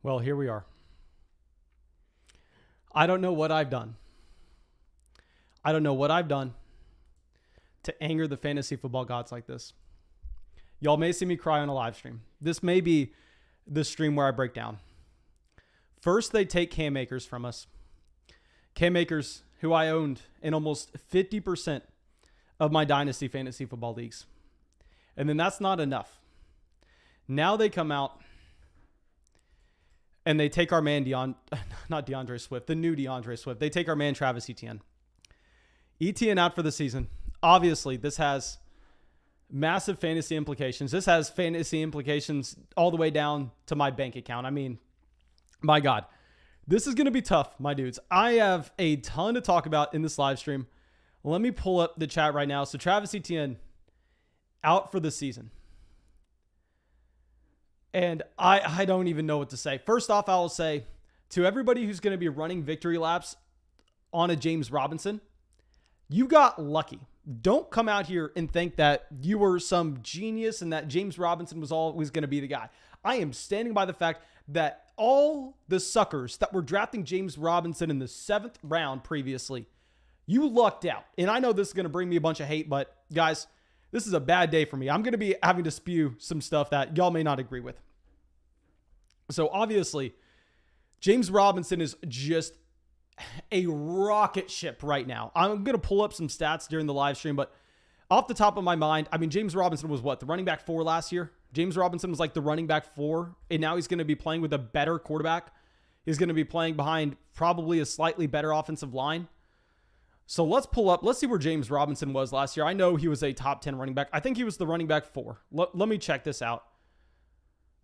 Well, here we are. I don't know what I've done. I don't know what I've done to anger the fantasy football gods like this. Y'all may see me cry on a live stream. This may be the stream where I break down. First, they take Cam Akers from us. Cam Akers, who I owned in almost 50% of my Dynasty fantasy football leagues. And then that's not enough. Now they come out and they take our man not DeAndre Swift, the new DeAndre Swift. They take our man Travis Etienne. Etienne out for the season. Obviously, this has massive fantasy implications. This has fantasy implications all the way down to my bank account. I mean, my God, this is going to be tough, my dudes. I have a ton to talk about in this live stream. Let me pull up the chat right now. So Travis Etienne out for the season. And I don't even know what to say. First off, I will say to everybody who's going to be running victory laps on a James Robinson, you got lucky. Don't come out here and think that you were some genius and that James Robinson was always going to be the guy. I am standing by the fact that all the suckers that were drafting James Robinson in the 7th round previously, you lucked out. And I know this is going to bring me a bunch of hate, but guys, this is a bad day for me. I'm going to be having to spew some stuff that y'all may not agree with. So obviously, James Robinson is just a rocket ship right now. I'm going to pull up some stats during the live stream, but off the top of my mind, I mean, James Robinson was what? The running back 4 last year? James Robinson was like the running back 4, and now he's going to be playing with a better quarterback. He's going to be playing behind probably a slightly better offensive line. So let's pull up. Let's see where James Robinson was last year. I know he was a top 10 running back. I think he was the running back 4. Let me check this out.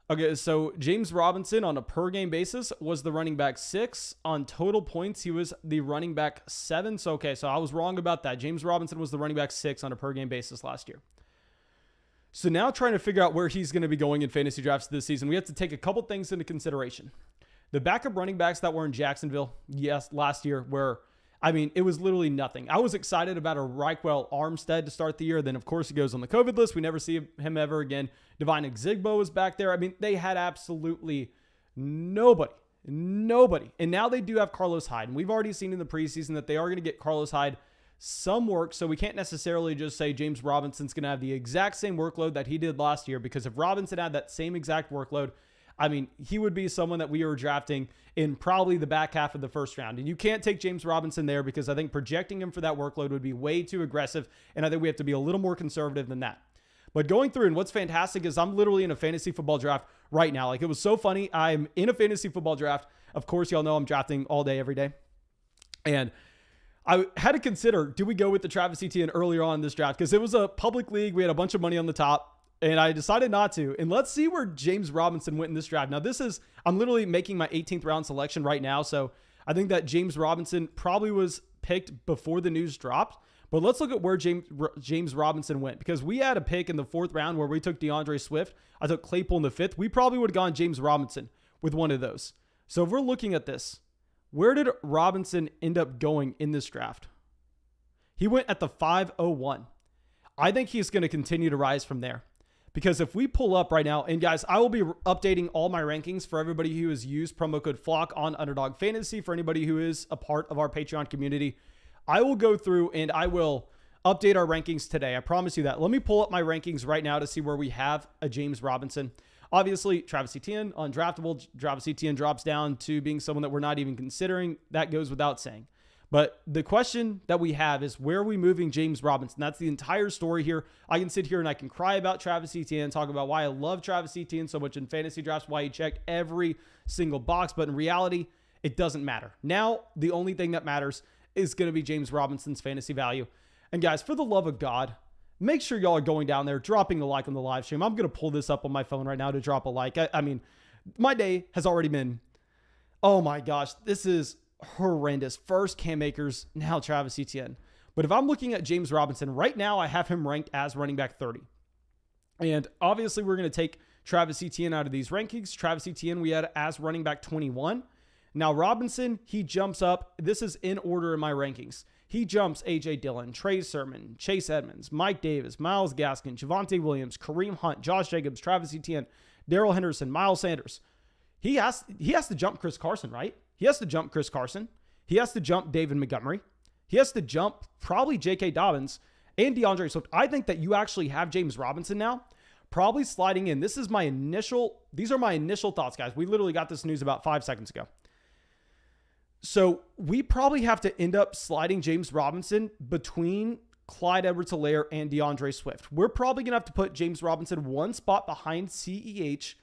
Okay, so James Robinson on a per game basis was the running back 6. On total points, he was the running back 7. So, okay, so I was wrong about that. James Robinson was the running back 6 on a per game basis last year. So now trying to figure out where he's going to be going in fantasy drafts this season, we have to take a couple things into consideration. The backup running backs that were in Jacksonville, yes, last year were, I mean, it was literally nothing. I was excited about a Reichwell Armstead to start the year. Then, of course, he goes on the COVID list. We never see him ever again. Divine Exigbo was back there. I mean, they had absolutely nobody. And now they do have Carlos Hyde. And we've already seen in the preseason that they are going to get Carlos Hyde some work. So we can't necessarily just say James Robinson's going to have the exact same workload that he did last year, because if Robinson had that same exact workload, I mean, he would be someone that we are drafting in probably the back half of the first round. And you can't take James Robinson there, because I think projecting him for that workload would be way too aggressive. And I think we have to be a little more conservative than that. But going through, and what's fantastic is I'm literally in a fantasy football draft right now. Like, it was so funny. I'm in a fantasy football draft. Of course, y'all know I'm drafting all day, every day. And I had to consider, do we go with the Travis Etienne earlier on in this draft? Because it was a public league. We had a bunch of money on the top. And I decided not to. And let's see where James Robinson went in this draft. Now, I'm literally making my 18th round selection right now. So I think that James Robinson probably was picked before the news dropped. But let's look at where James Robinson went, because we had a pick in the 4th round where we took DeAndre Swift. I took Claypool in the 5th. We probably would have gone James Robinson with one of those. So if we're looking at this, where did Robinson end up going in this draft? He went at the 501. I think he's going to continue to rise from there. Because if we pull up right now, and guys, I will be updating all my rankings for everybody who has used promo code FLOCK on Underdog Fantasy. For anybody who is a part of our Patreon community, I will go through and I will update our rankings today. I promise you that. Let me pull up my rankings right now to see where we have a James Robinson. Obviously, Travis Etienne, undraftable. Travis Etienne drops down to being someone that we're not even considering. That goes without saying. But the question that we have is, where are we moving James Robinson? That's the entire story here. I can sit here and I can cry about Travis Etienne, talk about why I love Travis Etienne so much in fantasy drafts, why he checked every single box. But in reality, it doesn't matter. Now, the only thing that matters is going to be James Robinson's fantasy value. And guys, for the love of God, make sure y'all are going down there, dropping a like on the live stream. I'm going to pull this up on my phone right now to drop a like. I mean, my day has already been, oh my gosh, this is horrendous. First Cam Akers, now Travis Etienne. But if I'm looking at James Robinson right now, I have him ranked as running back 30. And obviously we're going to take Travis Etienne out of these rankings. Travis Etienne we had as running back 21. Now Robinson, he jumps up. This is in order in my rankings. He jumps A.J. Dillon, Trey Sermon, Chase Edmonds, Mike Davis, Myles Gaskin, Javonte Williams, Kareem Hunt, Josh Jacobs, Travis Etienne, Darrell Henderson, Miles Sanders. he has to jump Chris Carson, right? He has to jump Chris Carson. He has to jump David Montgomery. He has to jump probably J.K. Dobbins and DeAndre Swift. I think that you actually have James Robinson now, probably sliding in. These are my initial thoughts, guys. We literally got this news about 5 seconds ago. So we probably have to end up sliding James Robinson between Clyde Edwards-Helaire and DeAndre Swift. We're probably going to have to put James Robinson one spot behind CEH.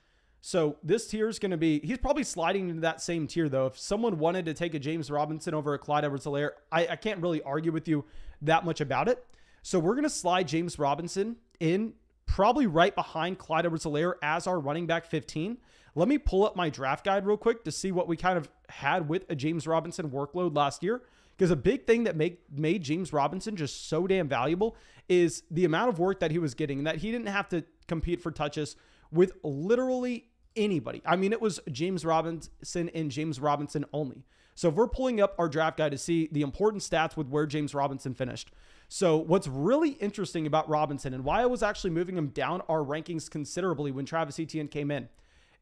So this tier is going to be, he's probably sliding into that same tier though. If someone wanted to take a James Robinson over a Clyde Edwards-Helaire, I can't really argue with you that much about it. So we're going to slide James Robinson in probably right behind Clyde Edwards-Helaire as our running back 15. Let me pull up my draft guide real quick to see what we kind of had with a James Robinson workload last year. Because a big thing that made James Robinson just so damn valuable is the amount of work that he was getting, and that he didn't have to compete for touches with literally anybody. I mean, it was James Robinson and James Robinson only. So if we're pulling up our draft guide to see the important stats with where James Robinson finished. So what's really interesting about Robinson and why I was actually moving him down our rankings considerably when Travis Etienne came in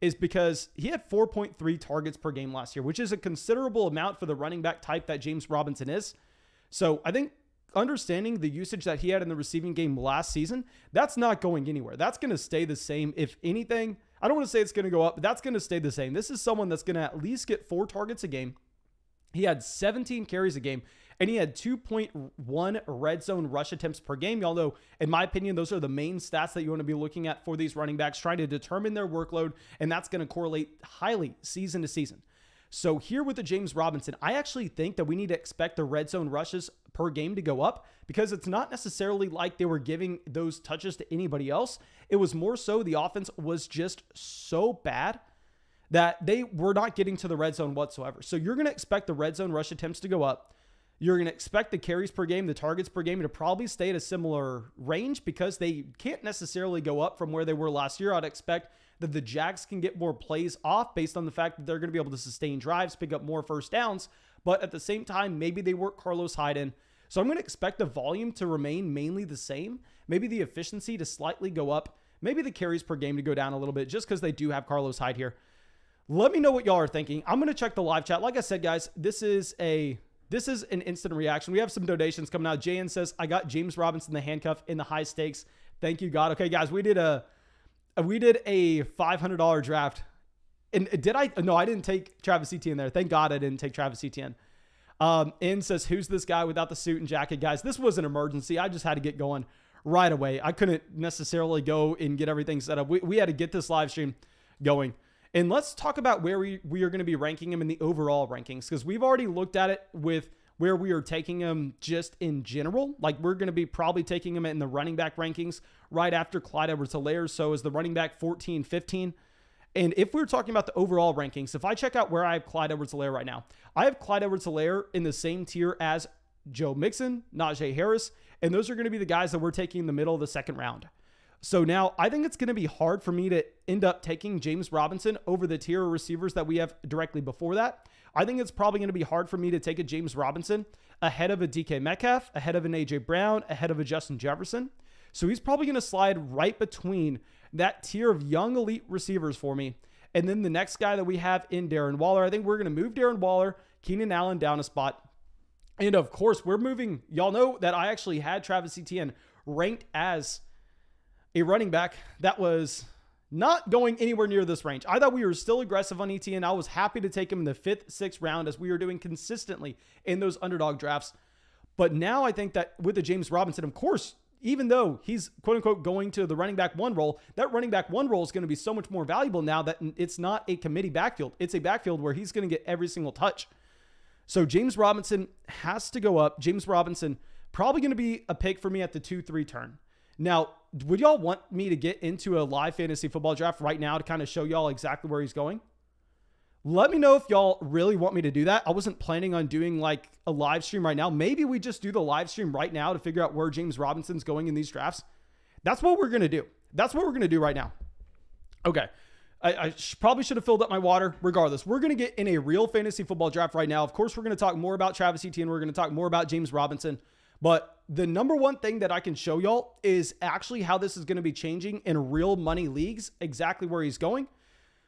is because he had 4.3 targets per game last year, which is a considerable amount for the running back type that James Robinson is. So I think understanding the usage that he had in the receiving game last season, that's not going anywhere. That's going to stay the same. If anything, I don't want to say it's going to go up, but that's going to stay the same. This is someone that's going to at least get 4 targets a game. He had 17 carries a game, and he had 2.1 red zone rush attempts per game. Y'all know, in my opinion, those are the main stats that you want to be looking at for these running backs, trying to determine their workload, and that's going to correlate highly season to season. So here with the James Robinson, I actually think that we need to expect the red zone rushes per game to go up, because it's not necessarily like they were giving those touches to anybody else. It was more so the offense was just so bad that they were not getting to the red zone whatsoever. So you're going to expect the red zone rush attempts to go up. You're going to expect the carries per game, the targets per game to probably stay at a similar range, because they can't necessarily go up from where they were last year. I'd expect that the Jags can get more plays off based on the fact that they're going to be able to sustain drives, pick up more first downs. But at the same time, maybe they work Carlos Hyde in. So I'm going to expect the volume to remain mainly the same. Maybe the efficiency to slightly go up. Maybe the carries per game to go down a little bit, just because they do have Carlos Hyde here. Let me know what y'all are thinking. I'm going to check the live chat. Like I said, guys, this is an instant reaction. We have some donations coming out. JN says, I got James Robinson the handcuff in the high stakes. Thank you, God. Okay, guys, we did a $500 draft. And no, I didn't take Travis Etienne there. Thank God I didn't take Travis Etienne. In says, who's this guy without the suit and jacket? Guys, this was an emergency. I just had to get going right away. I couldn't necessarily go and get everything set up. We had to get this live stream going. And let's talk about where we are going to be ranking him in the overall rankings, because we've already looked at it with where we are taking him just in general. Like, we're going to be probably taking him in the running back rankings right after Clyde Edwards-Helaire. So is the running back 14, 15. And if we're talking about the overall rankings, if I check out where I have Clyde Edwards-Helaire right now, I have Clyde Edwards-Helaire in the same tier as Joe Mixon, Najee Harris, and those are going to be the guys that we're taking in the middle of the second round. So now I think it's going to be hard for me to end up taking James Robinson over the tier of receivers that we have directly before that. I think it's probably going to be hard for me to take a James Robinson ahead of a DK Metcalf, ahead of an AJ Brown, ahead of a Justin Jefferson. So he's probably going to slide right between that tier of young elite receivers for me. And then the next guy that we have in Darren Waller, I think we're going to move Darren Waller, Keenan Allen down a spot. And of course, we're moving. Y'all know that I actually had Travis Etienne ranked as a running back that was not going anywhere near this range. I thought we were still aggressive on Etienne. I was happy to take him in the 5th, 6th round, as we were doing consistently in those underdog drafts. But now I think that with the James Robinson, of course, even though he's quote unquote going to the running back 1 role, that running back 1 role is going to be so much more valuable now that it's not a committee backfield. It's a backfield where he's going to get every single touch. So James Robinson has to go up. James Robinson probably going to be a pick for me at the 2-3 turn. Now, would y'all want me to get into a live fantasy football draft right now to kind of show y'all exactly where he's going? Let me know if y'all really want me to do that. I wasn't planning on doing like a live stream right now. Maybe we just do the live stream right now to figure out where James Robinson's going in these drafts. That's what we're going to do. That's what we're going to do right now. Okay. I probably should have filled up my water. Regardless, we're going to get in a real fantasy football draft right now. Of course, we're going to talk more about Travis Etienne. We're going to talk more about James Robinson. But the number one thing that I can show y'all is actually how this is going to be changing in real money leagues, exactly where he's going.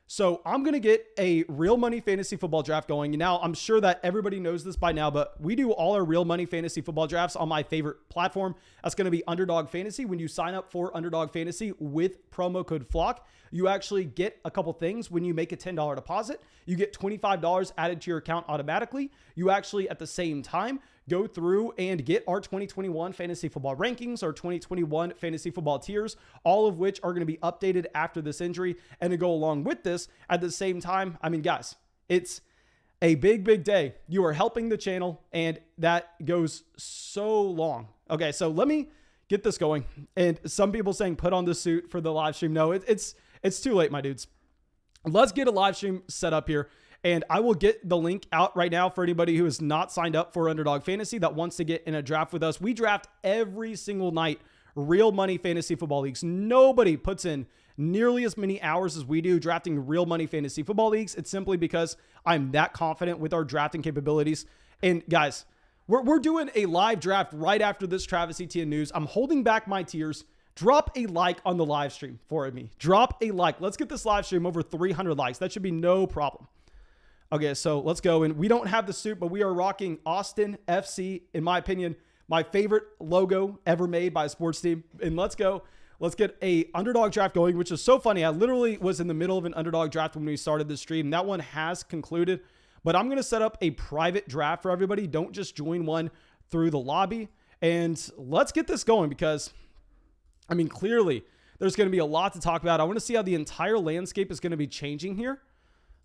So I'm going to get a real money fantasy football draft going. And now I'm sure that everybody knows this by now, but we do all our real money fantasy football drafts on my favorite platform. That's going to be Underdog Fantasy. When you sign up for Underdog Fantasy with promo code FLOCK, you actually get a couple things. When you make a $10 deposit, you get $25 added to your account automatically. You actually, at the same time, go through and get our 2021 fantasy football rankings, our 2021 fantasy football tiers, all of which are going to be updated after this injury. And to go along with this, at the same time, I mean, guys, it's a big, big day. You are helping the channel, and that goes so long. Okay, so let me get this going. And some people saying put on the suit for the live stream. No, it's too late, my dudes. Let's get a live stream set up here. And I will get the link out right now for anybody who is not signed up for Underdog Fantasy that wants to get in a draft with us. We draft every single night, real money fantasy football leagues. Nobody puts in nearly as many hours as we do drafting real money fantasy football leagues. It's simply because I'm that confident with our drafting capabilities. And guys, we're doing a live draft right after this Travis Etienne news. I'm holding back my tears. Drop a like on the live stream for me. Drop a like. Let's get this live stream over 300 likes. That should be no problem. Okay, so let's go. And we don't have the suit, but we are rocking Austin FC, in my opinion, my favorite logo ever made by a sports team. And let's go. Let's get a underdog draft going, which is so funny. I literally was in the middle of an underdog draft when we started the stream. That one has concluded, but I'm going to set up a private draft for everybody. Don't just join one through the lobby. And let's get this going because, I mean, clearly there's going to be a lot to talk about. I want to see how the entire landscape is going to be changing here.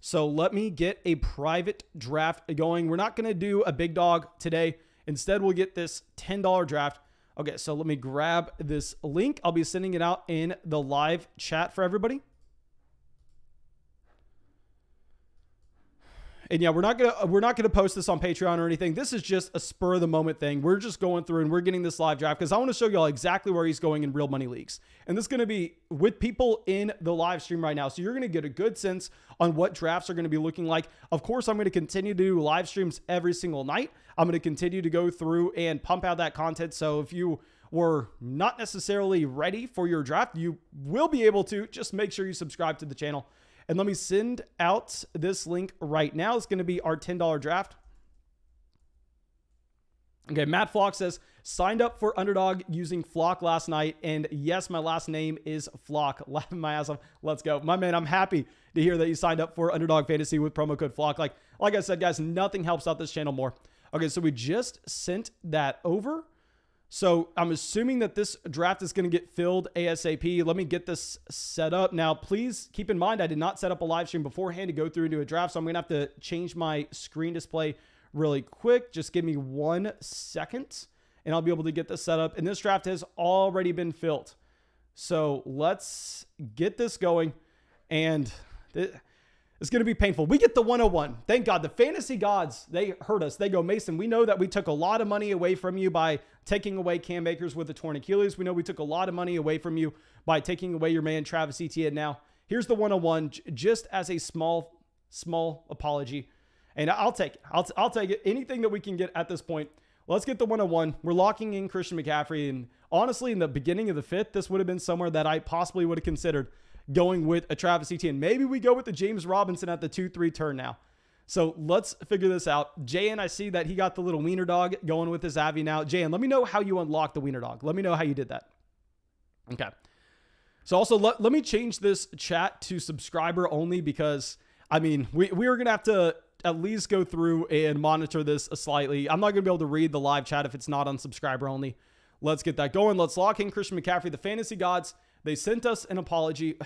So let me get a private draft going. We're not going to do a big dog today. Instead, we'll get this $10 draft. Okay, so let me grab this link. I'll be sending it out in the live chat for everybody. And yeah, we're not gonna post this on Patreon or anything. This is just a spur of the moment thing. We're just going through and we're getting this live draft because I want to show y'all exactly where he's going in real money leagues. And this is going to be with people in the live stream right now. So you're going to get a good sense on what drafts are going to be looking like. Of course, I'm going to continue to do live streams every single night. I'm going to continue to go through and pump out that content. So if you were not necessarily ready for your draft, you will be able to. Just make sure you subscribe to the channel. And let me send out this link right now. It's going to be our $10 draft. Okay, Matt Flock says, signed up for Underdog using Flock last night. And yes, my last name is Flock. Laughing my ass off. Let's go. My man, I'm happy to hear that you signed up for Underdog Fantasy with promo code Flock. Like I said, guys, nothing helps out this channel more. Okay, so we just sent that over. So I'm assuming that this draft is going to get filled ASAP. Let me get this set up. Now, please keep in mind, I did not set up a live stream beforehand to go through and do a draft. So I'm going to have to change my screen display really quick. Just give me 1 second and I'll be able to get this set up. And this draft has already been filled. So let's get this going. And it's going to be painful. We get the 101. Thank God. The fantasy gods, they hurt us. They go, Mason, we know that we took a lot of money away from you by taking away Cam Akers with the torn Achilles. We know we took a lot of money away from you by taking away your man, Travis Etienne. Now, here's the 101, just as a small apology. And I'll take it. I'll take it. Anything that we can get at this point. Let's get the 101. We're locking in Christian McCaffrey. And honestly, in the beginning of the fifth, this would have been somewhere that I possibly would have considered going with a Travis Etienne. Maybe we go with the James Robinson at the 2-3 turn now. So let's figure this out. JN, I see that he got the little wiener dog going with his Avi now. JN, let me know how you unlocked the wiener dog. Let me know how you did that. Okay. So also let me change this chat to subscriber only because, I mean, we are going to have to at least go through and monitor this slightly. I'm not going to be able to read the live chat if it's not on subscriber only. Let's get that going. Let's lock in Christian McCaffrey. The fantasy gods, they sent us an apology.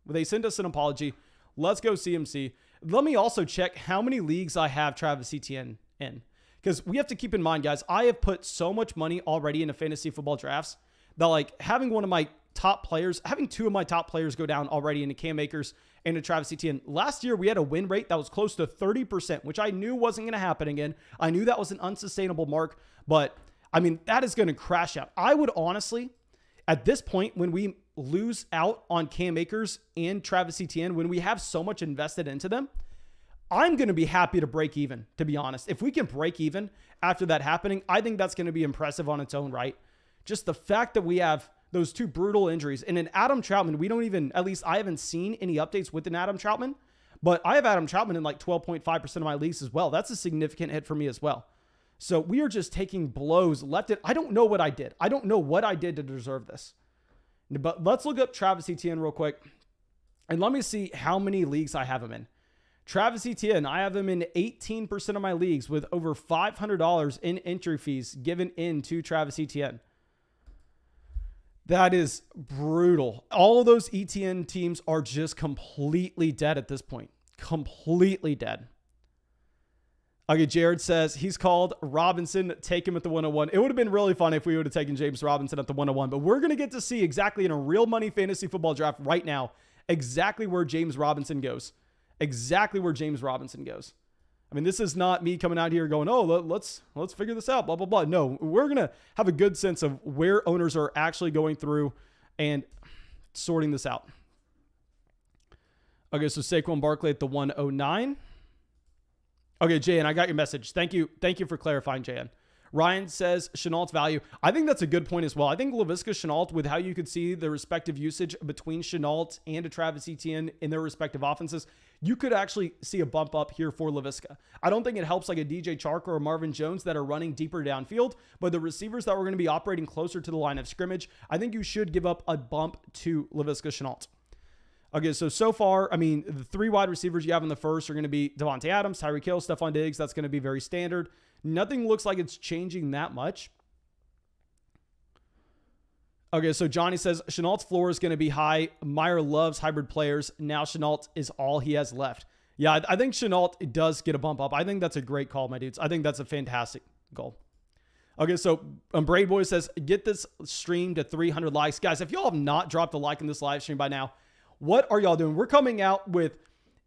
Let's go CMC. Let me also check how many leagues I have Travis Etienne in. Because we have to keep in mind, guys, I have put so much money already into fantasy football drafts that like having two of my top players go down already into Cam Akers and to Travis Etienne. Last year, we had a win rate that was close to 30%, which I knew wasn't going to happen again. I knew that was an unsustainable mark, but I mean, that is going to crash out. I would honestly, at this point, when we lose out on Cam Akers and Travis Etienne, when we have so much invested into them, I'm going to be happy to break even, to be honest. If we can break even after that happening, I think that's going to be impressive on its own right. Just the fact that we have those two brutal injuries. And in Adam Troutman, we don't even, at least I haven't seen any updates with an Adam Troutman. But I have Adam Troutman in like 12.5% of my leagues as well. That's a significant hit for me as well. So we are just taking blows left. I don't know what I did. I don't know what I did to deserve this. But let's look up Travis Etienne real quick. And let me see how many leagues I have him in. Travis Etienne, I have him in 18% of my leagues with over $500 in entry fees given in to Travis Etienne. That is brutal. All of those ETN teams are just completely dead at this point. Completely dead. Okay, Jared says he's called Robinson. Take him at the 101. It would have been really fun if we would have taken James Robinson at the 101, but we're going to get to see exactly in a real money fantasy football draft right now, exactly where James Robinson goes. Exactly where James Robinson goes. I mean, this is not me coming out here going, oh, let's figure this out, blah, blah, blah. No, we're going to have a good sense of where owners are actually going through and sorting this out. Okay, so Saquon Barkley at the 109. Okay, JN, I got your message. Thank you for clarifying, JN. Ryan says Chenault's value. I think that's a good point as well. I think Laviska Shenault, with how you could see the respective usage between Chenault and a Travis Etienne in their respective offenses, you could actually see a bump up here for Laviska. I don't think it helps like a DJ Chark or a Marvin Jones that are running deeper downfield, but the receivers that were going to be operating closer to the line of scrimmage, I think you should give up a bump to Laviska Shenault. Okay, so far, I mean, the 3 wide receivers you have in the first are going to be Devontae Adams, Tyreek Hill, Stephon Diggs. That's going to be very standard. Nothing looks like it's changing that much. Okay, so Johnny says Chenault's floor is going to be high. Meyer loves hybrid players. Now Chenault is all he has left. Yeah, I think Chenault does get a bump up. I think that's a great call, my dudes. I think that's a fantastic goal. Okay, so Braid Boy says, get this stream to 300 likes. Guys, if y'all have not dropped a like in this live stream by now, what are y'all doing? We're coming out with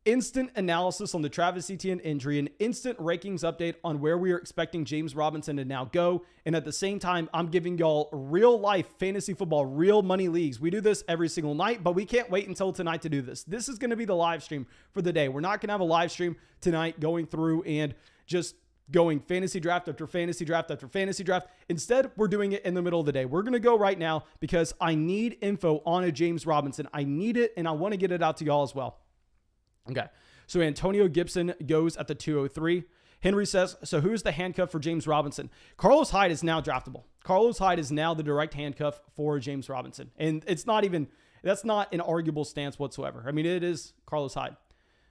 instant analysis on the Travis Etienne injury, an instant rankings update on where we are expecting James Robinson to now go. And at the same time, I'm giving y'all real life fantasy football, real money leagues. We do this every single night, but we can't wait until tonight to do this. This is going to be the live stream for the day. We're not going to have a live stream tonight going through and just going fantasy draft after fantasy draft after fantasy draft. Instead, we're doing it in the middle of the day. We're going to go right now because I need info on a James Robinson. I need it, and I want to get it out to y'all as well. Okay, so Antonio Gibson goes at the 203. Henry says, so who's the handcuff for James Robinson? Carlos Hyde is now draftable. Carlos Hyde is now the direct handcuff for James Robinson. And it's not even, that's not an arguable stance whatsoever. I mean, it is Carlos Hyde.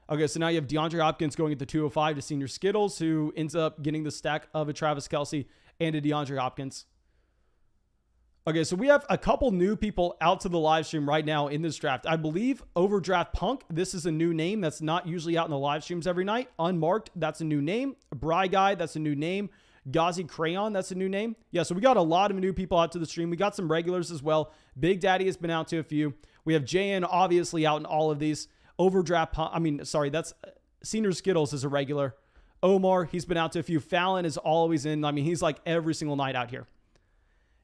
Okay, so now you have DeAndre Hopkins going at the 205 to Senior Skittles, who ends up getting the stack of a Travis Kelce and a DeAndre Hopkins. Okay, so we have a couple new people out to the live stream right now in this draft. I believe Overdraft Punk, this is a new name that's not usually out in the live streams every night. Unmarked, that's a new name. Bry Guy, that's a new name. Ghazi Crayon, that's a new name. Yeah, so we got a lot of new people out to the stream. We got some regulars as well. Big Daddy has been out to a few. We have JN obviously out in all of these. Overdraft Punk, that's Senior Skittles is a regular. Omar, he's been out to a few. Fallon is always in. I mean, he's like every single night out here.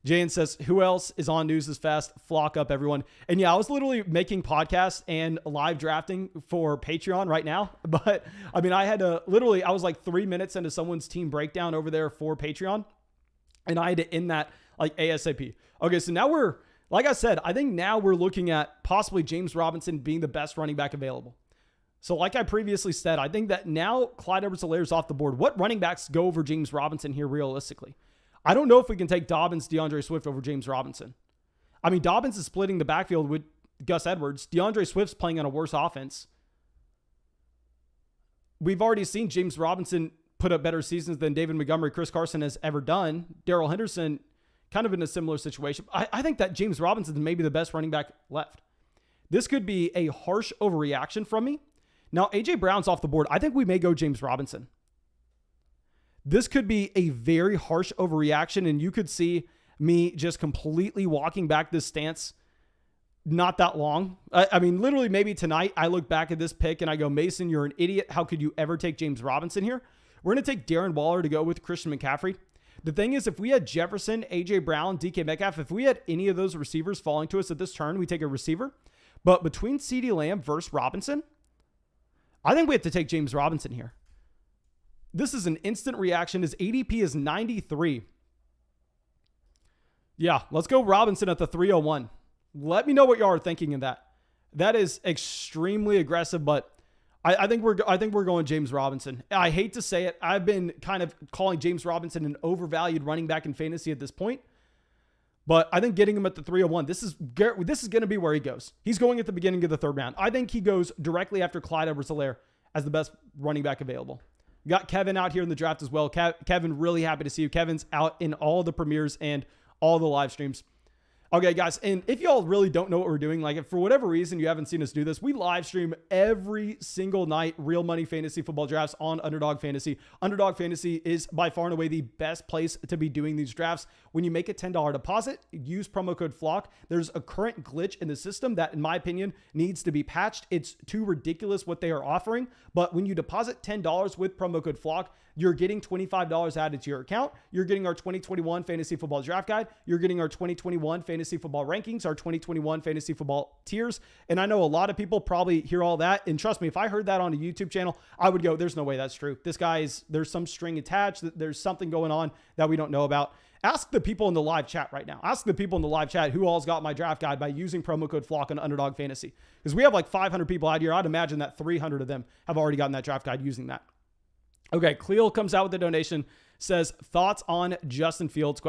Jayan says, who else is on News is Fast? Flock up, everyone. And yeah, I was literally making podcasts and live drafting for Patreon right now. But I mean, I was like 3 minutes into someone's team breakdown over there for Patreon. And I had to end that like ASAP. Okay, so now like I said, I think now we're looking at possibly James Robinson being the best running back available. So like I previously said, I think that now Clyde Edwards-Helaire is off the board. What running backs go over James Robinson here realistically? I don't know if we can take Dobbins, DeAndre Swift over James Robinson. I mean, Dobbins is splitting the backfield with Gus Edwards. DeAndre Swift's playing on a worse offense. We've already seen James Robinson put up better seasons than David Montgomery, Chris Carson has ever done. Darrell Henderson kind of in a similar situation. I think that James Robinson is maybe the best running back left. This could be a harsh overreaction from me. Now, A.J. Brown's off the board. I think we may go James Robinson. This could be a very harsh overreaction, and you could see me just completely walking back this stance not that long. I mean, literally maybe tonight I look back at this pick and I go, Mason, you're an idiot. How could you ever take James Robinson here? We're going to take Darren Waller to go with Christian McCaffrey. The thing is, if we had Jefferson, A.J. Brown, DK Metcalf, if we had any of those receivers falling to us at this turn, we take a receiver. But between CeeDee Lamb versus Robinson, I think we have to take James Robinson here. This is an instant reaction. His ADP is 93. Yeah, let's go Robinson at the 301. Let me know what y'all are thinking of that. That is extremely aggressive, but I think we're going James Robinson. I hate to say it. I've been kind of calling James Robinson an overvalued running back in fantasy at this point. But I think getting him at the 301, this is going to be where he goes. He's going at the beginning of the third round. I think he goes directly after Clyde Edwards-Helaire as the best running back available. We got Kevin out here in the draft as well. Kevin, really happy to see you. Kevin's out in all the premieres and all the live streams. Okay, guys, and if y'all really don't know what we're doing, like if for whatever reason you haven't seen us do this, we live stream every single night real money fantasy football drafts on Underdog Fantasy. Underdog Fantasy is by far and away the best place to be doing these drafts. When you make a $10 deposit, use promo code FLOCK. There's a current glitch in the system that, in my opinion, needs to be patched. It's too ridiculous what they are offering, but when you deposit $10 with promo code FLOCK, you're getting $25 added to your account. You're getting our 2021 Fantasy Football Draft Guide. You're getting our 2021 Fantasy Football Rankings, our 2021 Fantasy Football Tiers. And I know a lot of people probably hear all that. And trust me, if I heard that on a YouTube channel, I would go, there's no way that's true. This guy's, there's some string attached. There's something going on that we don't know about. Ask the people in the live chat right now. Ask the people in the live chat who all's got my draft guide by using promo code FLOCK on Underdog Fantasy. Because we have like 500 people out here. I'd imagine that 300 of them have already gotten that draft guide using that. Okay, Cleo comes out with a donation, says, thoughts on Justin Fields, ?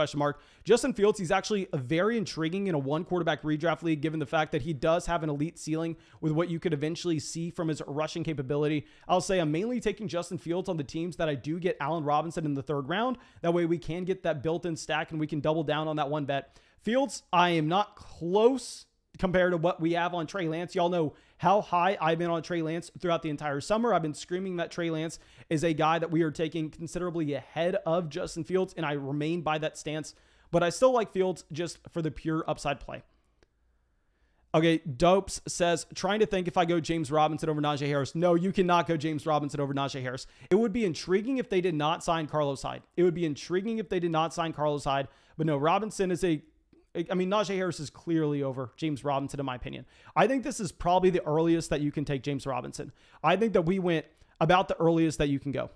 Justin Fields, he's actually very intriguing in a one quarterback redraft league, given the fact that he does have an elite ceiling with what you could eventually see from his rushing capability. I'll say I'm mainly taking Justin Fields on the teams that I do get Allen Robinson in the third round. That way we can get that built-in stack and we can double down on that one bet. Fields, I am not close compared to what we have on Trey Lance. Y'all know how high I've been on Trey Lance throughout the entire summer. I've been screaming that Trey Lance is a guy that we are taking considerably ahead of Justin Fields, and I remain by that stance. But I still like Fields just for the pure upside play. Okay, Dopes says, trying to think if I go James Robinson over Najee Harris. No, you cannot go James Robinson over Najee Harris. It would be intriguing if they did not sign Carlos Hyde. But no, Robinson is Najee Harris is clearly over James Robinson, in my opinion. I think this is probably the earliest that you can take James Robinson. I think that we went about the earliest that you can go.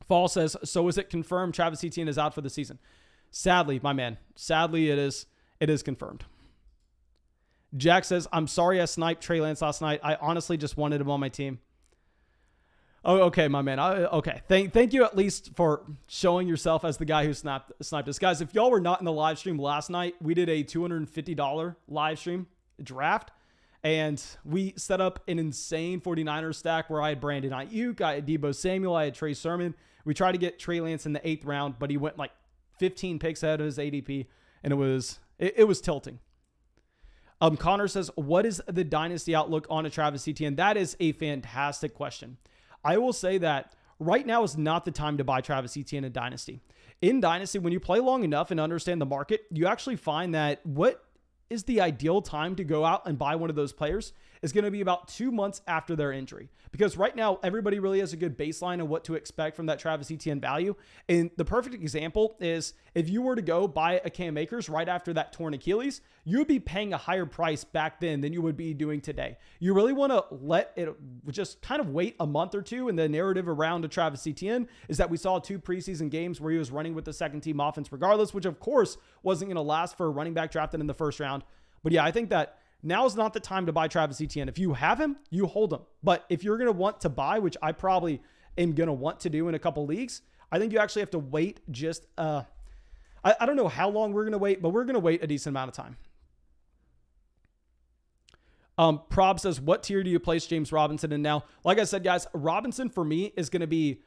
Fall says, so is it confirmed Travis Etienne is out for the season? Sadly, my man. Sadly, it is confirmed. Jack says, I'm sorry I sniped Trey Lance last night. I honestly just wanted him on my team. Oh, okay, my man. Okay. Thank you at least for showing yourself as the guy who sniped us. Guys, if y'all were not in the live stream last night, we did a $250 live stream draft, and we set up an insane 49ers stack where I had Brandon Ayuk, I had Deebo Samuel, I had Trey Sermon. We tried to get Trey Lance in the 8th round, but he went like 15 picks ahead of his ADP, and it was tilting. Connor says, what is the dynasty outlook on a Travis Etienne? That is a fantastic question. I will say that right now is not the time to buy Travis Etienne in Dynasty. In Dynasty, when you play long enough and understand the market, you actually find that what is the ideal time to go out and buy one of those players is going to be about 2 months after their injury. Because right now, everybody really has a good baseline of what to expect from that Travis Etienne value. And the perfect example is if you were to go buy a Cam Akers right after that torn Achilles, you would be paying a higher price back then than you would be doing today. You really want to let it just kind of wait a month or two. And the narrative around a Travis Etienne is that we saw 2 preseason games where he was running with the second team offense regardless, which of course wasn't going to last for a running back drafted in the first round. But yeah, I think that now is not the time to buy Travis Etienne. If you have him, you hold him. But if you're going to want to buy, which I probably am going to want to do in a couple leagues, I think you actually have to wait just, I don't know how long we're going to wait, but we're going to wait a decent amount of time. Prob says, what tier do you place James Robinson in now? Like I said, guys, Robinson for me is going to be,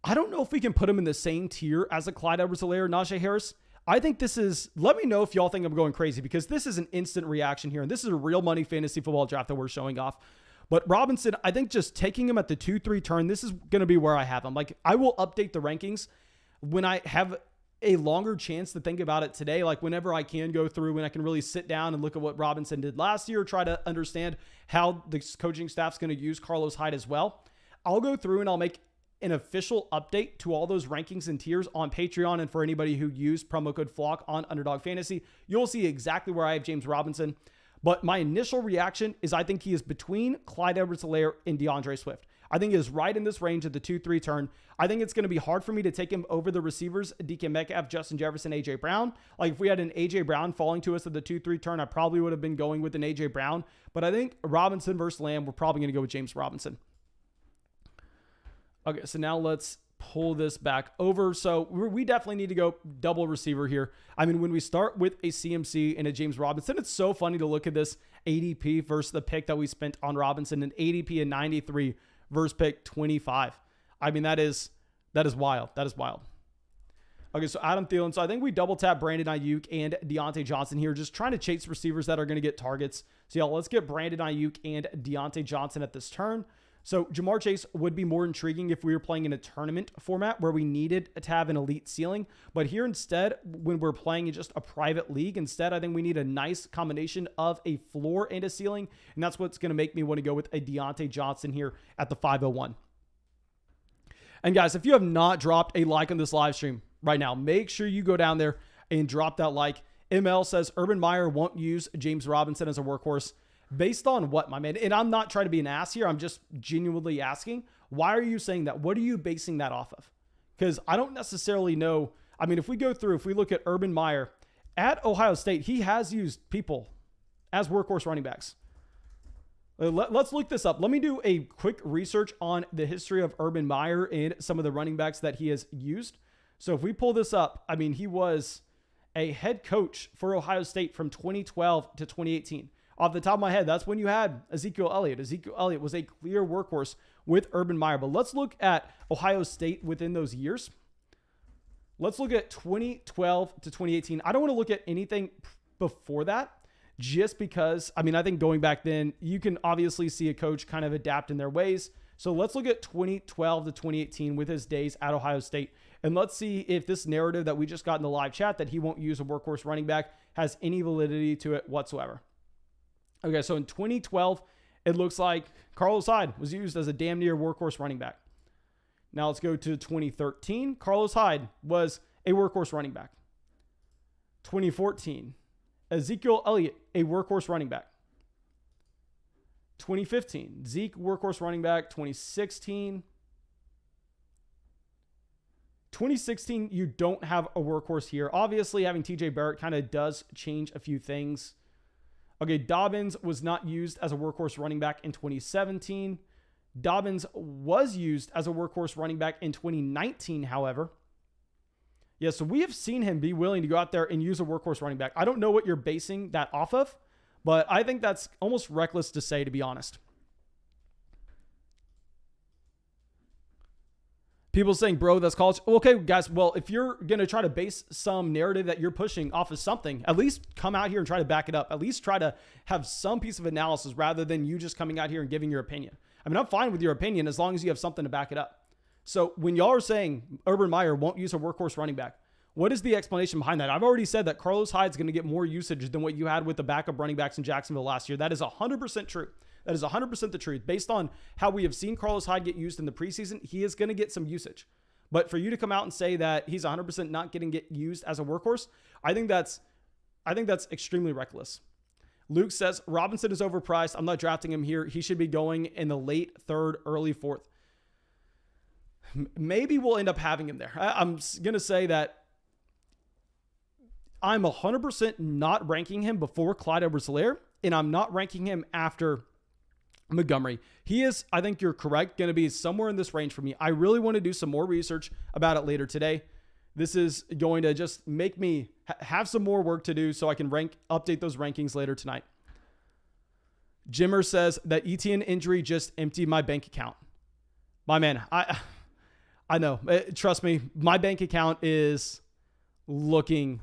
I don't know if we can put him in the same tier as a Clyde Edwards-Helaire or Najee Harris. I think this is, let me know if y'all think I'm going crazy, because this is an instant reaction here. And this is a real money fantasy football draft that we're showing off. But Robinson, I think just taking him at the 2-3 turn, this is going to be where I have him. Like, I will update the rankings when I have a longer chance to think about it today. Like whenever I can go through and I can really sit down and look at what Robinson did last year, try to understand how the coaching staff's going to use Carlos Hyde as well. I'll go through and I'll make an official update to all those rankings and tiers on Patreon. And for anybody who used promo code FLOCK on Underdog Fantasy, you'll see exactly where I have James Robinson. But my initial reaction is I think he is between Clyde Edwards-Helaire and DeAndre Swift. I think he is right in this range of the 2-3 turn. I think it's going to be hard for me to take him over the receivers, DK Metcalf, Justin Jefferson, A.J. Brown. Like if we had an A.J. Brown falling to us at the 2-3 turn, I probably would have been going with an A.J. Brown. But I think Robinson versus Lamb, we're probably going to go with James Robinson. Okay, so now let's pull this back over. So we definitely need to go double receiver here. I mean, when we start with a CMC and a James Robinson, it's so funny to look at this ADP versus the pick that we spent on Robinson, and ADP in 93 versus pick 25. I mean, that is wild. That is wild. Okay, so Adam Thielen. So I think we double tap Brandon Ayuk and Deontay Johnson here, just trying to chase receivers that are going to get targets. So yeah, let's get Brandon Ayuk and Deontay Johnson at this turn. So Jamar Chase would be more intriguing if we were playing in a tournament format where we needed to have an elite ceiling. But here instead, when we're playing in just a private league, instead, I think we need a nice combination of a floor and a ceiling. And that's what's going to make me want to go with a Deontay Johnson here at the 501. And guys, if you have not dropped a like on this live stream right now, make sure you go down there and drop that like. ML says Urban Meyer won't use James Robinson as a workhorse. Based on what, my man? And I'm not trying to be an ass here. I'm just genuinely asking, why are you saying that? What are you basing that off of? Because I don't necessarily know. I mean, if we look at Urban Meyer at Ohio State, he has used people as workhorse running backs. Let's look this up. Let me do a quick research on the history of Urban Meyer and some of the running backs that he has used. So if we pull this up, I mean, he was a head coach for Ohio State from 2012 to 2018. Off the top of my head, that's when you had Ezekiel Elliott. Ezekiel Elliott was a clear workhorse with Urban Meyer. But let's look at Ohio State within those years. Let's look at 2012 to 2018. I don't want to look at anything before that just because, I mean, I think going back then, you can obviously see a coach kind of adapt in their ways. So let's look at 2012 to 2018 with his days at Ohio State. And let's see if this narrative that we just got in the live chat that he won't use a workhorse running back has any validity to it whatsoever. Okay, so in 2012, it looks like Carlos Hyde was used as a damn near workhorse running back. Now let's go to 2013. Carlos Hyde was a workhorse running back. 2014, Ezekiel Elliott, a workhorse running back. 2015, Zeke, workhorse running back. 2016, you don't have a workhorse here. Obviously, having TJ Barrett kind of does change a few things. Okay, Dobbins was not used as a workhorse running back in 2017. Dobbins was used as a workhorse running back in 2019, however. Yeah, so we have seen him be willing to go out there and use a workhorse running back. I don't know what you're basing that off of, but I think that's almost reckless to say, to be honest. People saying, bro, that's college. Okay, guys, well, if you're going to try to base some narrative that you're pushing off of something, at least come out here and try to back it up. At least try to have some piece of analysis rather than you just coming out here and giving your opinion. I mean, I'm fine with your opinion as long as you have something to back it up. So when y'all are saying Urban Meyer won't use a workhorse running back, what is the explanation behind that? I've already said that Carlos Hyde's going to get more usage than what you had with the backup running backs in Jacksonville last year. That is 100% true. That is 100% the truth. Based on how we have seen Carlos Hyde get used in the preseason, he is going to get some usage. But for you to come out and say that he's 100% not get used as a workhorse, I think that's extremely reckless. Luke says Robinson is overpriced. I'm not drafting him here. He should be going in the late third, early fourth. Maybe we'll end up having him there. I'm going to say that I'm 100% not ranking him before Clyde Edwards-Helaire, and I'm not ranking him after Montgomery. He is, I think you're correct, going to be somewhere in this range for me. I really want to do some more research about it later today. This is going to just make me have some more work to do so I can update those rankings later tonight. Jimmer says that ETIENNE injury just emptied my bank account. My man, I know. Trust me, my bank account is looking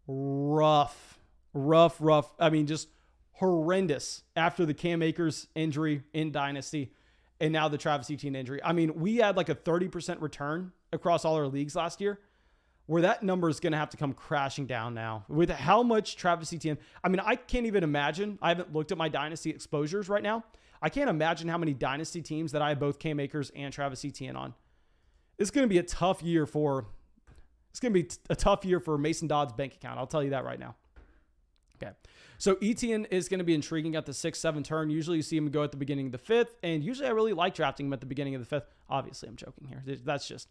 rough. I mean, just horrendous after the Cam Akers injury in Dynasty and now the Travis Etienne injury. I mean, we had like a 30% return across all our leagues last year, where that number is going to have to come crashing down now with how much Travis Etienne. I mean, I can't even imagine. I haven't looked at my Dynasty exposures right now. I can't imagine how many Dynasty teams that I have both Cam Akers and Travis Etienne on. It's going to be a tough year for Mason Dodd's bank account. I'll tell you that right now. Okay. So ETIENNE is going to be intriguing at the 6-7 turn. Usually you see him go at the beginning of the 5th, and usually I really like drafting him at the beginning of the 5th. Obviously, I'm joking here. That's just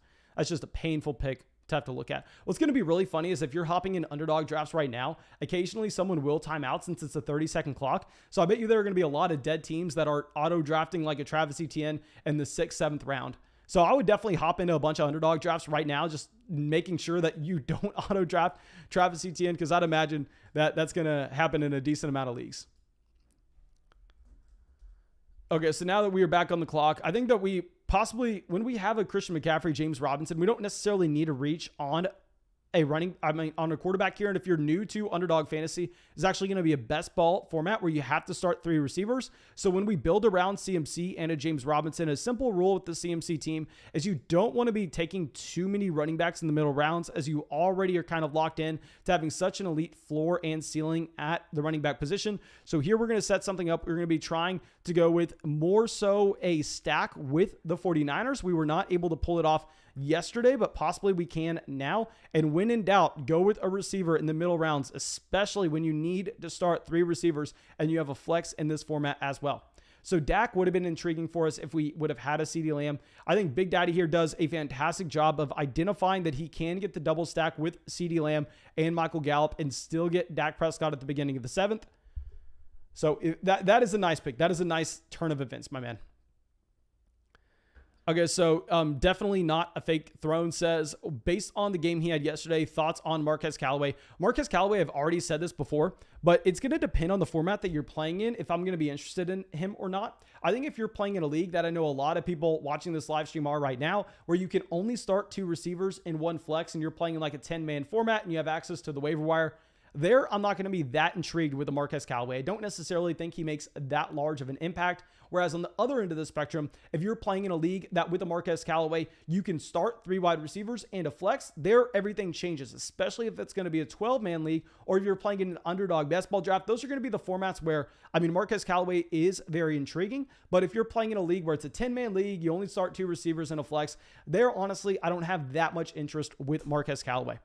a painful pick to have to look at. What's going to be really funny is if you're hopping in underdog drafts right now, occasionally someone will time out since it's a 30-second clock. So I bet you there are going to be a lot of dead teams that are auto drafting like a Travis Etienne in the 6th, 7th round. So I would definitely hop into a bunch of underdog drafts right now, just making sure that you don't auto draft Travis Etienne, because I'd imagine that that's going to happen in a decent amount of leagues. Okay, so now that we are back on the clock, I think that we possibly, when we have a Christian McCaffrey, James Robinson, we don't necessarily need to reach on on a quarterback here. And if you're new to underdog fantasy, it's actually going to be a best ball format where you have to start 3 receivers. So when we build around CMC and a James Robinson, a simple rule with the CMC team is you don't want to be taking too many running backs in the middle rounds, as you already are kind of locked in to having such an elite floor and ceiling at the running back position. So here we're going to set something up. We're going to be trying to go with more so a stack with the 49ers. We were not able to pull it off yesterday, but possibly we can now. And when in doubt, go with a receiver in the middle rounds, especially when you need to start 3 receivers and you have a flex in this format as well. So Dak would have been intriguing for us if we would have had a CeeDee Lamb. I think Big Daddy here does a fantastic job of identifying that he can get the double stack with CeeDee Lamb and Michael Gallup and still get Dak Prescott at the beginning of the 7th. So that is a nice pick. That is a nice turn of events, my man. Okay, so definitely not a fake throne says, based on the game he had yesterday, thoughts on Marquez Callaway. Marquez Callaway, I've already said this before, but it's going to depend on the format that you're playing in if I'm going to be interested in him or not. I think if you're playing in a league that I know a lot of people watching this live stream are right now, where you can only start 2 receivers in 1 flex and you're playing in like a 10-man format and you have access to the waiver wire, there, I'm not going to be that intrigued with the Marquez Callaway. I don't necessarily think he makes that large of an impact. Whereas on the other end of the spectrum, if you're playing in a league that with a Marquez Callaway, you can start 3 wide receivers and a flex, there everything changes, especially if it's going to be a 12-man league or if you're playing in an underdog best ball draft. Those are going to be the formats where, I mean, Marquez Callaway is very intriguing. But if you're playing in a league where it's a 10-man league, you only start 2 receivers and a flex, there, honestly, I don't have that much interest with Marquez Callaway.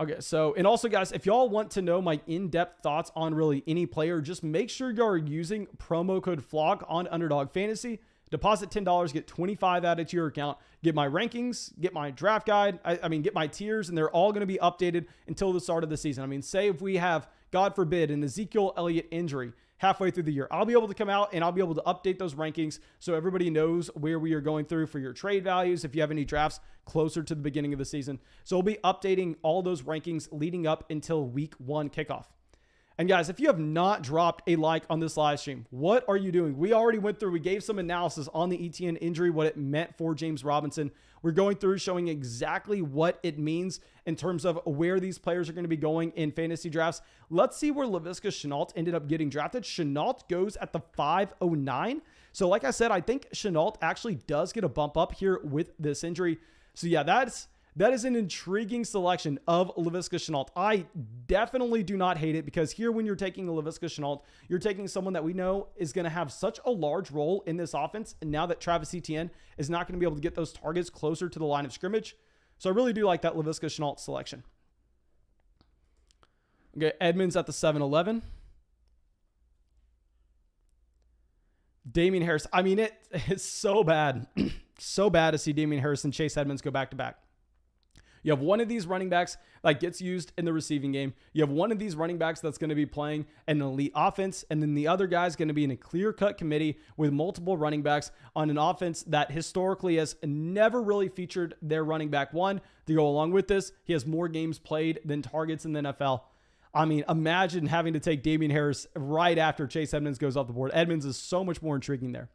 Okay, so, and also guys, if y'all want to know my in-depth thoughts on really any player, just make sure y'all are using promo code FLOG on Underdog Fantasy. Deposit $10, get $25 added to your account, get my rankings, get my draft guide, get my tiers, and they're all going to be updated until the start of the season. I mean, say if we have, God forbid, an Ezekiel Elliott injury halfway through the year, I'll be able to come out and I'll be able to update those rankings so everybody knows where we are going through for your trade values if you have any drafts closer to the beginning of the season. So we'll be updating all those rankings leading up until week 1 kickoff. And guys, if you have not dropped a like on this live stream, what are you doing? We already went through, we gave some analysis on the ETN injury, what it meant for James Robinson. We're going through showing exactly what it means in terms of where these players are going to be going in fantasy drafts. Let's see where Laviska Shenault ended up getting drafted. Shenault goes at the 509. So like I said, I think Shenault actually does get a bump up here with this injury. So yeah, that is an intriguing selection of Laviska Shenault. I definitely do not hate it because here when you're taking a Laviska Shenault, you're taking someone that we know is going to have such a large role in this offense. And now that Travis Etienne is not going to be able to get those targets closer to the line of scrimmage. So I really do like that Laviska Shenault selection. Okay, Edmonds at the 7-11. Damien Harris. I mean, it's so bad. So bad to see Damien Harris and Chase Edmonds go back to back. You have one of these running backs that gets used in the receiving game. You have one of these running backs that's going to be playing an elite offense. And then the other guy's going to be in a clear-cut committee with multiple running backs on an offense that historically has never really featured their running back one. To go along with this, he has more games played than targets in the NFL. I mean, imagine having to take Damien Harris right after Chase Edmonds goes off the board. Edmonds is so much more intriguing there.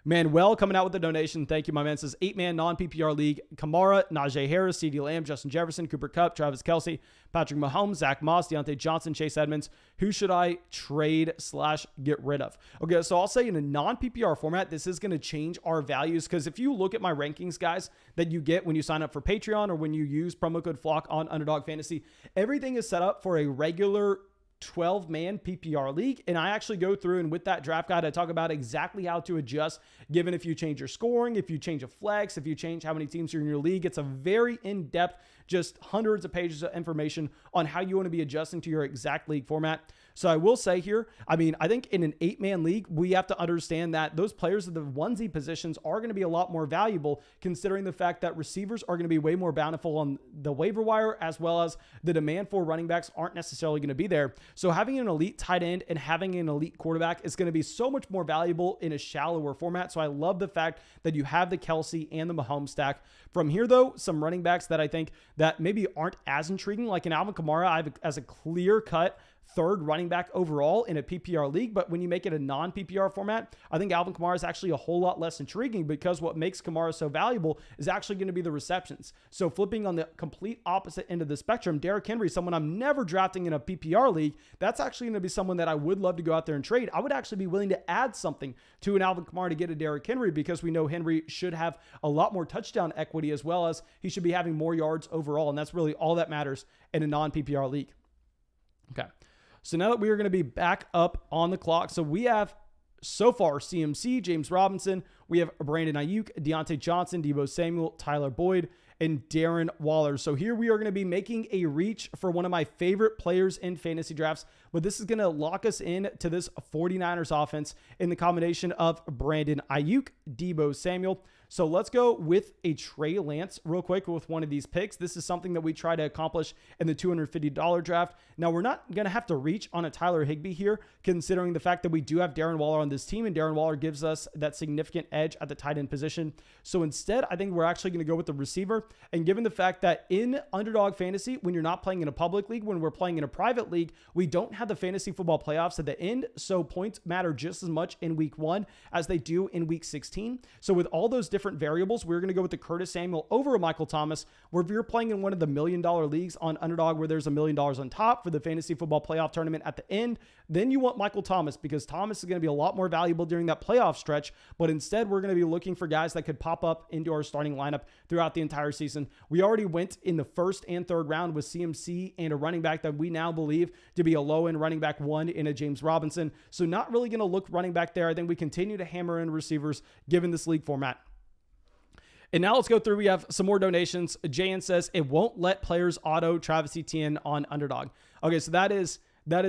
Manuel coming out with the donation. Thank you, my man. Says 8-man non-PPR league. Kamara, Najee Harris, CeeDee Lamb, Justin Jefferson, Cooper Kupp, Travis Kelce, Patrick Mahomes, Zach Moss, Deontay Johnson, Chase Edmonds. Who should I trade/get rid of? Okay, so I'll say in a non-PPR format, this is going to change our values because if you look at my rankings, guys, that you get when you sign up for Patreon or when you use promo code FLOCK on Underdog Fantasy, everything is set up for a regular 12-man PPR league. And I actually go through, and with that draft guide, I talk about exactly how to adjust given if you change your scoring, if you change a flex, if you change how many teams are in your league. It's a very in-depth, just hundreds of pages of information on how you want to be adjusting to your exact league format. So I will say here, I mean, I think in an 8-man league, we have to understand that those players at the onesie positions are going to be a lot more valuable, considering the fact that receivers are going to be way more bountiful on the waiver wire, as well as the demand for running backs aren't necessarily going to be there. So having an elite tight end and having an elite quarterback is going to be so much more valuable in a shallower format. So I love the fact that you have the Kelsey and the Mahomes stack. From here, though, some running backs that I think that maybe aren't as intriguing, like an Alvin Kamara, I have as a clear-cut third running back overall in a PPR league. But when you make it a non-PPR format, I think Alvin Kamara is actually a whole lot less intriguing, because what makes Kamara so valuable is actually going to be the receptions. So flipping on the complete opposite end of the spectrum, Derrick Henry, someone I'm never drafting in a PPR league, that's actually going to be someone that I would love to go out there and trade. I would actually be willing to add something to an Alvin Kamara to get a Derrick Henry, because we know Henry should have a lot more touchdown equity, as well as he should be having more yards overall. And that's really all that matters in a non-PPR league. Okay. So now that we are going to be back up on the clock, so we have so far CMC, James Robinson, we have Brandon Ayuk, Deontay Johnson, Deebo Samuel, Tyler Boyd, and Darren Waller. So here we are going to be making a reach for one of my favorite players in fantasy drafts, but this is going to lock us in to this 49ers offense in the combination of Brandon Ayuk, Deebo Samuel. So let's go with a Trey Lance real quick with one of these picks. This is something that we try to accomplish in the $250 draft. Now, we're not going to have to reach on a Tyler Higbee here, considering the fact that we do have Darren Waller on this team, and Darren Waller gives us that significant edge at the tight end position. So instead, I think we're actually going to go with the receiver. And given the fact that in Underdog Fantasy, when you're not playing in a public league, when we're playing in a private league, we don't have the fantasy football playoffs at the end. So points matter just as much in week 1 as they do in week 16. So with all those different variables, we're going to go with the Curtis Samuel over a Michael Thomas, where if you're playing in one of the $1 million leagues on Underdog, where there's $1 million on top for the fantasy football playoff tournament at the end, then you want Michael Thomas, because Thomas is going to be a lot more valuable during that playoff stretch. But instead, we're going to be looking for guys that could pop up into our starting lineup throughout the entire season. We already went in the first and third round with CMC and a running back that we now believe to be a low-end running back 1 in a James Robinson. So not really going to look running back there. I think we continue to hammer in receivers given this league format. And now let's go through. We have some more donations. Jayan says it won't let players auto Travis Etienne on Underdog. Okay, so that is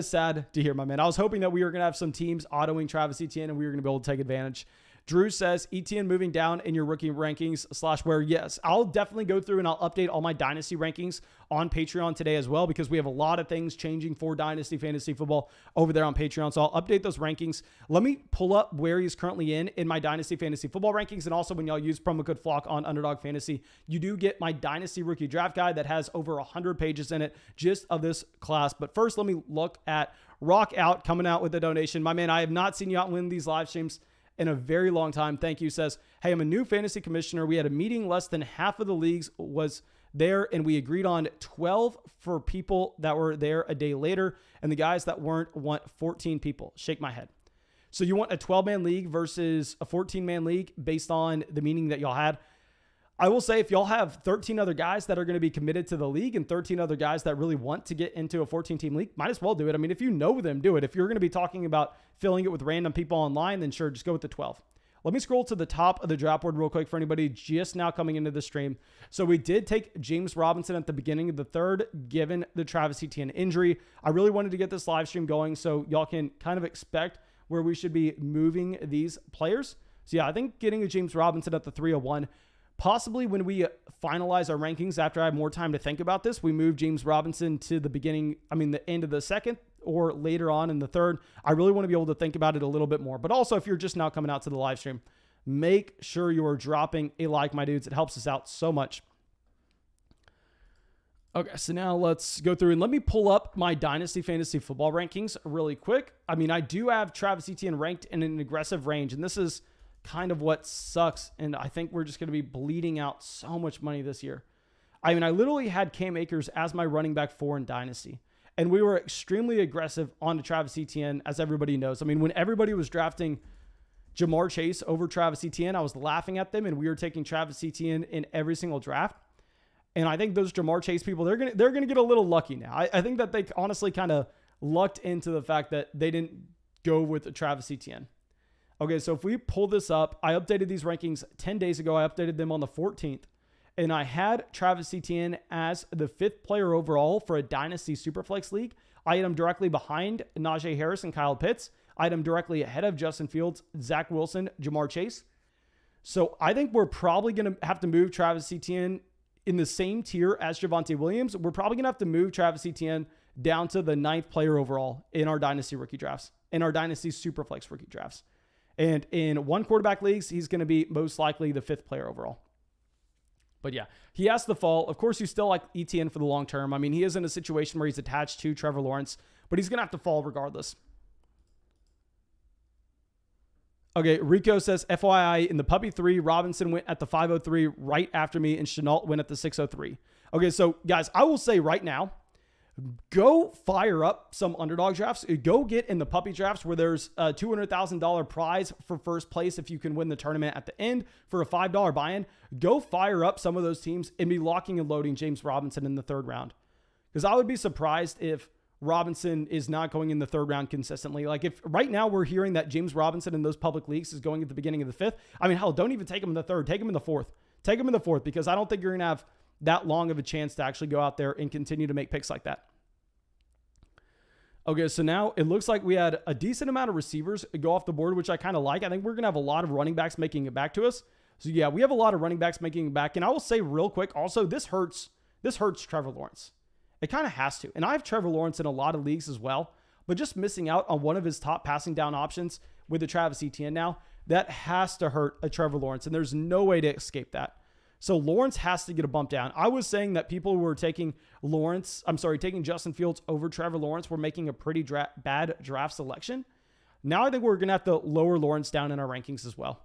sad to hear, my man. I was hoping that we were going to have some teams autoing Travis Etienne and we were going to be able to take advantage. Drew says Etienne moving down in your rookie rankings / where, yes, I'll definitely go through and I'll update all my Dynasty rankings on Patreon today as well, because we have a lot of things changing for Dynasty Fantasy Football over there on Patreon. So I'll update those rankings. Let me pull up where he's currently in my Dynasty Fantasy Football rankings. And also when y'all use promo code FLOCK on Underdog Fantasy, you do get my Dynasty Rookie Draft Guide that has over 100 pages in it just of this class. But first, let me look at Rock Out coming out with a donation. My man, I have not seen you out in these live streams in a very long time. Thank you. Says, hey, I'm a new fantasy commissioner. We had a meeting. Less than half of the leagues was there, and we agreed on 12 for people that were there a day later, and the guys that weren't want 14 people. Shake my head. So you want a 12-man league versus a 14-man league based on the meeting that y'all had? I will say, if y'all have 13 other guys that are going to be committed to the league and 13 other guys that really want to get into a 14-team league, might as well do it. I mean, if you know them, do it. If you're going to be talking about filling it with random people online, then sure, just go with the 12. Let me scroll to the top of the draft board real quick for anybody just now coming into the stream. So we did take James Robinson at the beginning of the third, given the Travis Etienne injury. I really wanted to get this live stream going so y'all can kind of expect where we should be moving these players. So yeah, I think getting a James Robinson at the 301. Possibly when we finalize our rankings, after I have more time to think about this, we move James Robinson to the end of the second or later on in the third. I really want to be able to think about it a little bit more. But also, if you're just now coming out to the live stream, make sure you are dropping a like, my dudes. It helps us out so much. Okay, so now let's go through and let me pull up my Dynasty Fantasy Football rankings really quick. I mean, I do have Travis Etienne ranked in an aggressive range, and this is kind of what sucks, and I think we're just going to be bleeding out so much money this year. I mean, I literally had Cam Akers as my running back 4 in Dynasty, and we were extremely aggressive on to Travis Etienne, as everybody knows. I mean, when everybody was drafting Jamar Chase over Travis Etienne, I was laughing at them, and we were taking Travis Etienne in every single draft. And I think those Jamar Chase people, they're gonna get a little lucky now. I think that they honestly kind of lucked into the fact that they didn't go with Travis Etienne. Okay, so if we pull this up, I updated these rankings 10 days ago. I updated them on the 14th. And I had Travis Etienne as the 5th player overall for a Dynasty Superflex League. I had him directly behind Najee Harris and Kyle Pitts. I had him directly ahead of Justin Fields, Zach Wilson, Jamar Chase. So I think we're probably going to have to move Travis Etienne in the same tier as Javonte Williams. We're probably going to have to move Travis Etienne down to the 9th player overall in our Dynasty rookie drafts, in our Dynasty Superflex rookie drafts. And in one quarterback leagues, he's going to be most likely the 5th player overall. But yeah, he has to fall. Of course, you still like ETN for the long term. I mean, he is in a situation where he's attached to Trevor Lawrence, but he's going to have to fall regardless. Okay, Rico says, FYI, in the Puppy 3, Robinson went at the 503 right after me, and Chenault went at the 603. Okay, so guys, I will say right now, go fire up some underdog drafts. Go get in the puppy drafts where there's a $200,000 prize for first place if you can win the tournament at the end for a $5 buy-in. Go fire up some of those teams and be locking and loading James Robinson in the 3rd round. Because I would be surprised if Robinson is not going in the 3rd round consistently. Like if right now we're hearing that James Robinson in those public leagues is going at the beginning of the 5th. I mean, hell, don't even take him in the 3rd. Take him in the 4th. Take him in the 4th because I don't think you're going to have that long of a chance to actually go out there and continue to make picks like that. Okay, so now it looks like we had a decent amount of receivers go off the board, which I kind of like. I think we're going to have a lot of running backs making it back to us. So yeah, we have a lot of running backs making it back. And I will say real quick, also, this hurts Trevor Lawrence. It kind of has to. And I have Trevor Lawrence in a lot of leagues as well, but just missing out on one of his top passing down options with the Travis Etienne now, that has to hurt a Trevor Lawrence. And there's no way to escape that. So Lawrence has to get a bump down. I was saying that people who were taking taking Justin Fields over Trevor Lawrence were making a pretty bad draft selection. Now I think we're going to have to lower Lawrence down in our rankings as well.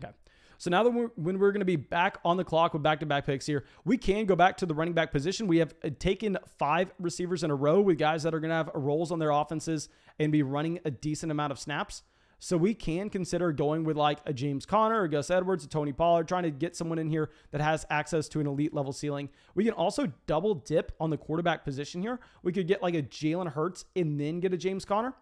Okay. So now that when we're going to be back on the clock with back-to-back picks here, we can go back to the running back position. We have taken 5 receivers in a row with guys that are going to have roles on their offenses and be running a decent amount of snaps. So we can consider going with like a James Conner, a Gus Edwards, a Tony Pollard, trying to get someone in here that has access to an elite level ceiling. We can also double dip on the quarterback position here. We could get like a Jalen Hurts and then get a James Conner.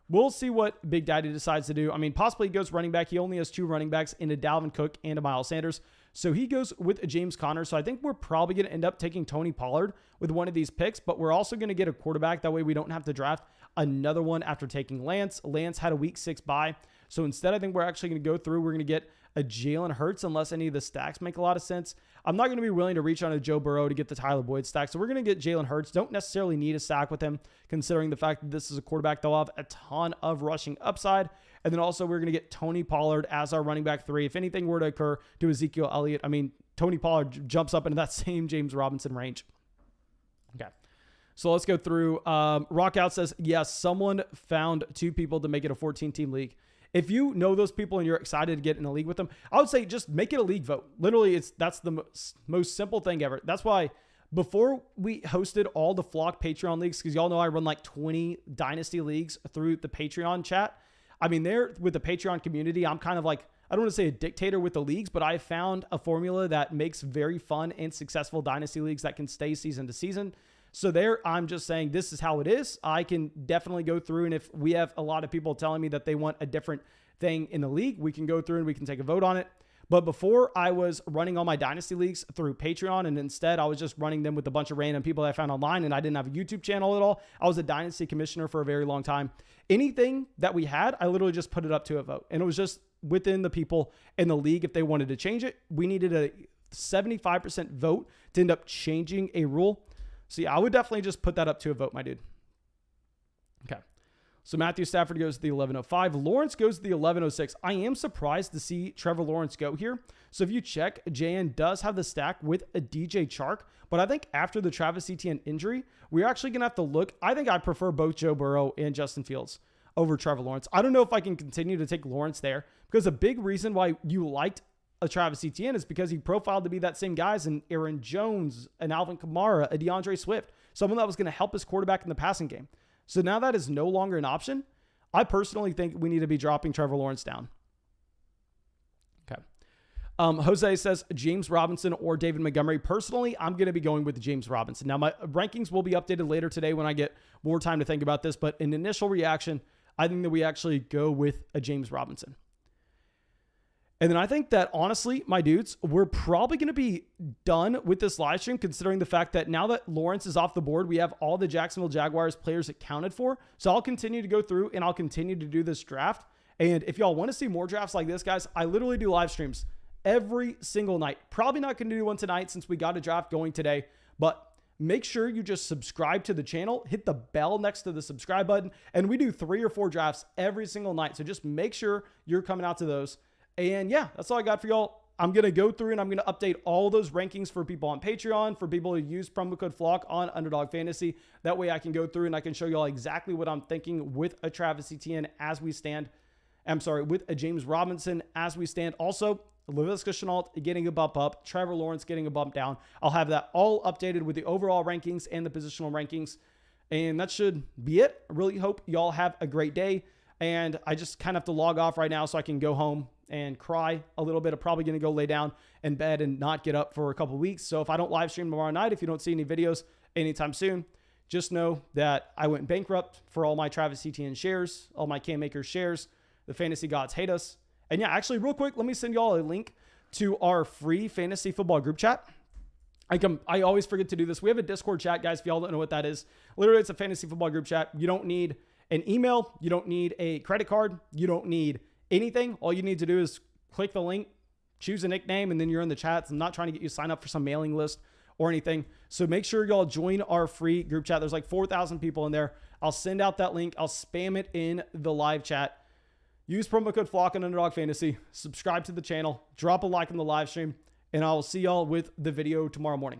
We'll see what Big Daddy decides to do. I mean, possibly he goes running back. He only has 2 running backs in a Dalvin Cook and a Miles Sanders. So he goes with a James Conner. So I think we're probably going to end up taking Tony Pollard with one of these picks, but we're also going to get a quarterback. That way we don't have to draft another one after taking Lance. Lance had a week 6 bye. So instead, I think we're actually going to go through. We're going to get a Jalen Hurts unless any of the stacks make a lot of sense. I'm not going to be willing to reach on a Joe Burrow to get the Tyler Boyd stack. So we're going to get Jalen Hurts. Don't necessarily need a stack with him, considering the fact that this is a quarterback that'll have a ton of rushing upside. And then also we're going to get Tony Pollard as our running back 3. If anything were to occur to Ezekiel Elliott, I mean, Tony Pollard jumps up into that same James Robinson range. Okay. So let's go through. Rockout says, yes, someone found 2 people to make it a 14-team league. If you know those people and you're excited to get in a league with them, I would say just make it a league vote. Literally, that's the most simple thing ever. That's why before we hosted all the Flock Patreon leagues, because y'all know I run like 20 Dynasty leagues through the Patreon chat. I mean, there with the Patreon community, I'm kind of like, I don't want to say a dictator with the leagues, but I found a formula that makes very fun and successful Dynasty leagues that can stay season to season. So there, I'm just saying this is how it is. I can definitely go through, and if we have a lot of people telling me that they want a different thing in the league, we can go through and we can take a vote on it. But before, I was running all my Dynasty leagues through Patreon, and instead I was just running them with a bunch of random people that I found online, and I didn't have a YouTube channel at all. I was a Dynasty commissioner for a very long time. Anything that we had, I literally just put it up to a vote, and it was just within the people in the league. If they wanted to change it, we needed a 75% vote to end up changing a rule. So yeah, I would definitely just put that up to a vote, my dude. Okay. So Matthew Stafford goes to the 1105. Lawrence goes to the 1106. I am surprised to see Trevor Lawrence go here. So if you check, JN does have the stack with a DJ Chark. But I think after the Travis Etienne injury, we're actually going to have to look. I think I prefer both Joe Burrow and Justin Fields over Trevor Lawrence. I don't know if I can continue to take Lawrence there, because a big reason why you liked a Travis Etienne is because he profiled to be that same guys in Aaron Jones, an Alvin Kamara, a DeAndre Swift, someone that was going to help his quarterback in the passing game. So now that is no longer an option. I personally think we need to be dropping Trevor Lawrence down. Okay. Jose says James Robinson or David Montgomery. Personally, I'm going to be going with James Robinson. Now, my rankings will be updated later today when I get more time to think about this, but an initial reaction, I think that we actually go with a James Robinson. And then I think that, honestly, my dudes, we're probably going to be done with this live stream, considering the fact that now that Lawrence is off the board, we have all the Jacksonville Jaguars players accounted for. So I'll continue to go through and I'll continue to do this draft. And if y'all want to see more drafts like this, guys, I literally do live streams every single night. Probably not going to do one tonight since we got a draft going today, but make sure you just subscribe to the channel, hit the bell next to the subscribe button, and we do 3 or 4 drafts every single night. So just make sure you're coming out to those. And yeah, that's all I got for y'all. I'm going to go through and I'm going to update all those rankings for people on Patreon, for people who use promo code FLOCK on Underdog Fantasy. That way I can go through and I can show y'all exactly what I'm thinking with a Travis Etienne as we stand. I'm sorry, with a James Robinson as we stand. Also, Laviska Shenault getting a bump up, Trevor Lawrence getting a bump down. I'll have that all updated with the overall rankings and the positional rankings. And that should be it. I really hope y'all have a great day. And I just kind of have to log off right now so I can go home and cry a little bit. I'm probably going to go lay down in bed and not get up for a couple weeks. So if I don't live stream tomorrow night, if you don't see any videos anytime soon, just know that I went bankrupt for all my Travis Etienne shares, all my Cam Akers shares. The fantasy gods hate us. And yeah, actually real quick, let me send y'all a link to our free fantasy football group chat. I always forget to do this. We have a Discord chat, guys, if y'all don't know what that is. Literally, it's a fantasy football group chat. You don't need an email. You don't need a credit card. You don't need anything. All you need to do is click the link, choose a nickname, and then you're in the chats. I'm not trying to get you to sign up for some mailing list or anything. So make sure y'all join our free group chat. There's like 4,000 people in there. I'll send out that link. I'll spam it in the live chat. Use promo code FLOCK on Underdog Fantasy. Subscribe to the channel. Drop a like on the live stream. And I will see y'all with the video tomorrow morning.